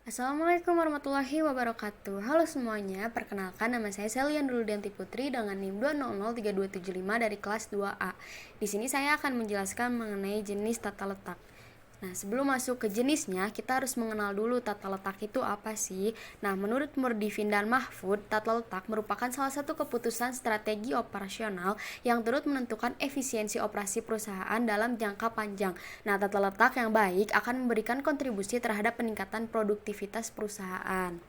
Assalamualaikum warahmatullahi wabarakatuh. Halo semuanya, perkenalkan nama saya Selian Duludianti Putri dengan NIM 2003275 dari kelas 2A. Di sini saya akan menjelaskan mengenai jenis tata letak. Nah, sebelum masuk ke jenisnya, kita harus mengenal dulu tata letak itu apa sih. Nah, menurut Murdivin dan Mahfud, tata letak merupakan salah satu keputusan strategi operasional yang turut menentukan efisiensi operasi perusahaan dalam jangka panjang. Nah, tata letak yang baik akan memberikan kontribusi terhadap peningkatan produktivitas perusahaan.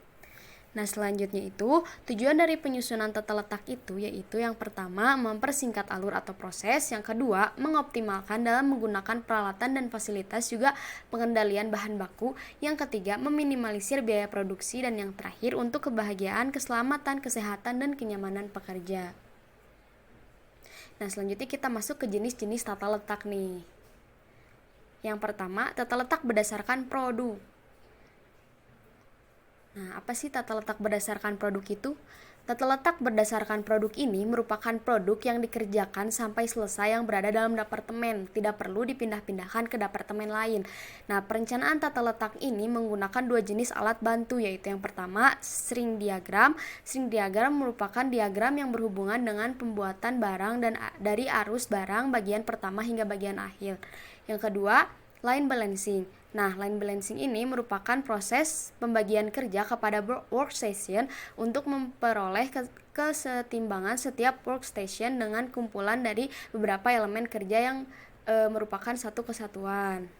Nah, selanjutnya itu, tujuan dari penyusunan tata letak itu yaitu yang pertama, mempersingkat alur atau proses, yang kedua, mengoptimalkan dalam menggunakan peralatan dan fasilitas juga pengendalian bahan baku, yang ketiga, meminimalisir biaya produksi, dan yang terakhir, untuk kebahagiaan, keselamatan, kesehatan, dan kenyamanan pekerja. Nah, selanjutnya kita masuk ke jenis-jenis tata letak nih. Yang pertama, tata letak berdasarkan produk. Nah, apa sih tata letak berdasarkan produk itu? Tata letak berdasarkan produk ini merupakan produk yang dikerjakan sampai selesai yang berada dalam departemen, tidak perlu dipindah-pindahkan ke departemen lain. Nah, perencanaan tata letak ini menggunakan dua jenis alat bantu, yaitu yang pertama, string diagram. String diagram merupakan diagram yang berhubungan dengan pembuatan barang dan dari arus barang bagian pertama hingga bagian akhir. Yang kedua, line balancing. Nah, line balancing ini merupakan proses pembagian kerja kepada workstation untuk memperoleh kesetimbangan setiap workstation dengan kumpulan dari beberapa elemen kerja yang merupakan satu kesatuan.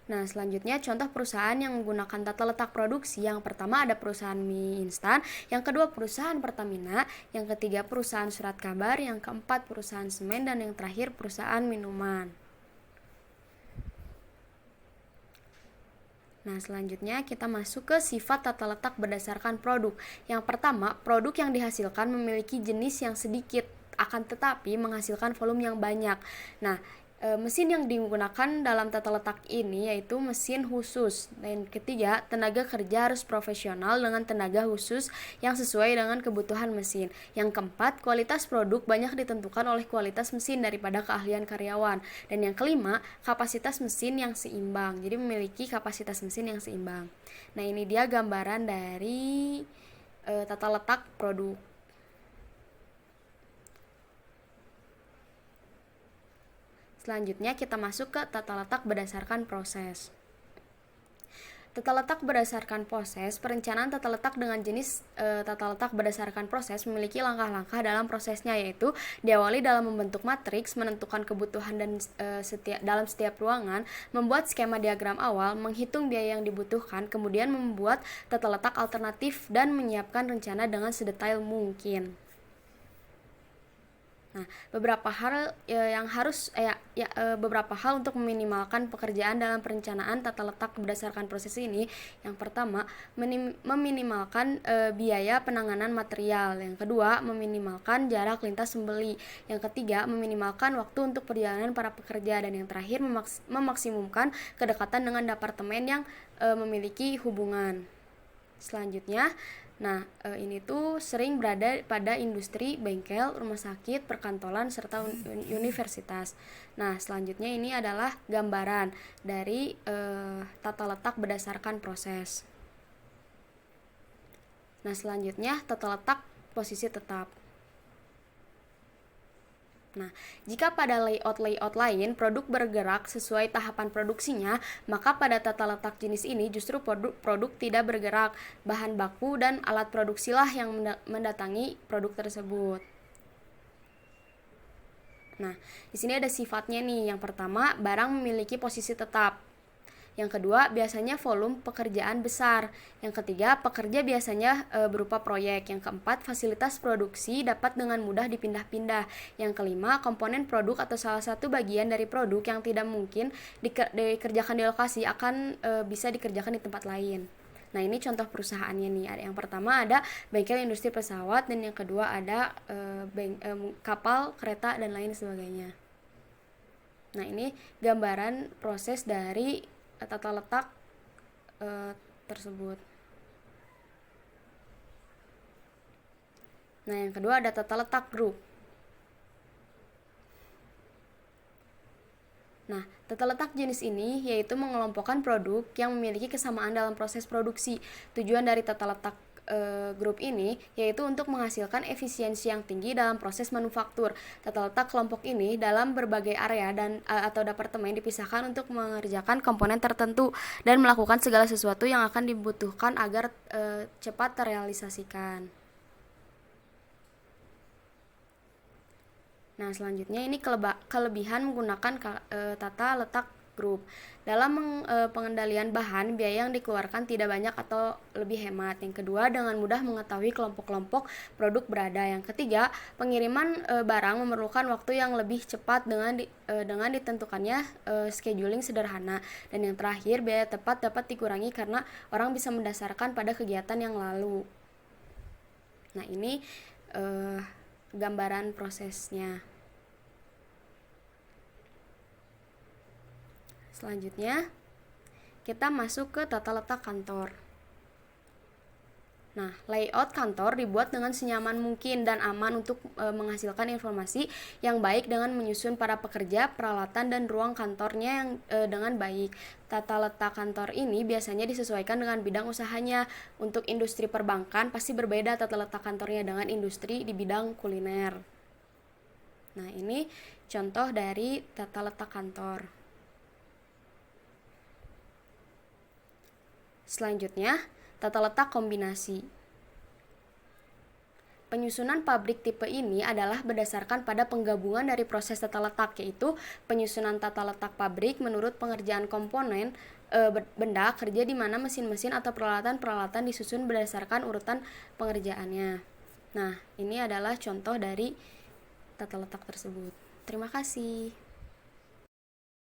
Nah, selanjutnya contoh perusahaan yang menggunakan tata letak produksi. Yang pertama ada perusahaan mie instan, yang kedua perusahaan Pertamina, yang ketiga perusahaan surat kabar, yang keempat perusahaan semen, dan yang terakhir perusahaan minuman. Nah, selanjutnya kita masuk ke sifat tata letak berdasarkan produk. Yang pertama, produk yang dihasilkan memiliki jenis yang sedikit, akan tetapi menghasilkan volume yang banyak. Nah, mesin yang digunakan dalam tata letak ini yaitu mesin khusus. Dan ketiga, tenaga kerja harus profesional dengan tenaga khusus yang sesuai dengan kebutuhan mesin. Yang keempat, kualitas produk banyak ditentukan oleh kualitas mesin daripada keahlian karyawan. Dan yang kelima, kapasitas mesin yang seimbang. Jadi memiliki kapasitas mesin yang seimbang. Nah, ini dia gambaran dari tata letak produk. Selanjutnya kita masuk ke tata letak berdasarkan proses. Tata letak berdasarkan proses, perencanaan tata letak dengan jenis tata letak berdasarkan proses memiliki langkah-langkah dalam prosesnya, yaitu diawali dalam membentuk matriks, menentukan kebutuhan dan dalam setiap ruangan, membuat skema diagram awal, menghitung biaya yang dibutuhkan, kemudian membuat tata letak alternatif dan menyiapkan rencana dengan sedetail mungkin. Nah, beberapa hal beberapa hal untuk meminimalkan pekerjaan dalam perencanaan tata letak berdasarkan proses ini. Yang pertama, meminimalkan biaya penanganan material. Yang kedua, meminimalkan jarak lintas pembeli. Yang ketiga, meminimalkan waktu untuk perjalanan para pekerja, dan yang terakhir, memaksimumkan kedekatan dengan departemen yang memiliki hubungan. Selanjutnya, nah, ini tuh sering berada pada industri, bengkel, rumah sakit, perkantoran, serta universitas. Nah, selanjutnya ini adalah gambaran dari tata letak berdasarkan proses. Nah, selanjutnya tata letak posisi tetap. Nah, jika pada layout lain produk bergerak sesuai tahapan produksinya, maka pada tata letak jenis ini justru produk tidak bergerak. Bahan baku dan alat produksilah yang mendatangi produk tersebut. Nah, di sini ada sifatnya nih. Yang pertama, barang memiliki posisi tetap. Yang kedua, biasanya volume pekerjaan besar. Yang ketiga, pekerja biasanya berupa proyek. Yang keempat, fasilitas produksi dapat dengan mudah dipindah-pindah. Yang kelima, komponen produk atau salah satu bagian dari produk yang tidak mungkin dikerjakan di lokasi akan bisa dikerjakan di tempat lain. Nah, ini contoh perusahaannya nih. Yang pertama ada bengkel industri pesawat, dan yang kedua ada kapal, kereta, dan lain sebagainya. Nah, ini gambaran proses dari tata letak tersebut. Nah, yang kedua ada tata letak grup. Nah, tata letak jenis ini yaitu mengelompokkan produk yang memiliki kesamaan dalam proses produksi. Tujuan dari tata letak grup ini yaitu untuk menghasilkan efisiensi yang tinggi dalam proses manufaktur. Tata letak kelompok ini dalam berbagai area dan atau departemen dipisahkan untuk mengerjakan komponen tertentu dan melakukan segala sesuatu yang akan dibutuhkan agar cepat terrealisasikan. Nah, selanjutnya ini kelebihan menggunakan tata letak grup. Dalam pengendalian bahan, biaya yang dikeluarkan tidak banyak atau lebih hemat. Yang kedua, dengan mudah mengetahui kelompok-kelompok produk berada. Yang ketiga, pengiriman barang memerlukan waktu yang lebih cepat dengan ditentukannya scheduling sederhana. Dan yang terakhir, biaya tepat dapat dikurangi karena orang bisa mendasarkan pada kegiatan yang lalu. Nah, ini gambaran prosesnya. Selanjutnya, kita masuk ke tata letak kantor. Nah, layout kantor dibuat dengan senyaman mungkin dan aman untuk menghasilkan informasi yang baik dengan menyusun para pekerja, peralatan, dan ruang kantornya yang dengan baik. Tata letak kantor ini biasanya disesuaikan dengan bidang usahanya. Untuk industri perbankan pasti berbeda tata letak kantornya dengan industri di bidang kuliner. Nah, ini contoh dari tata letak kantor. Selanjutnya, tata letak kombinasi. Penyusunan pabrik tipe ini adalah berdasarkan pada penggabungan dari proses tata letak, yaitu penyusunan tata letak pabrik menurut pengerjaan komponen benda kerja di mana mesin-mesin atau peralatan-peralatan disusun berdasarkan urutan pengerjaannya. Nah, ini adalah contoh dari tata letak tersebut. Terima kasih.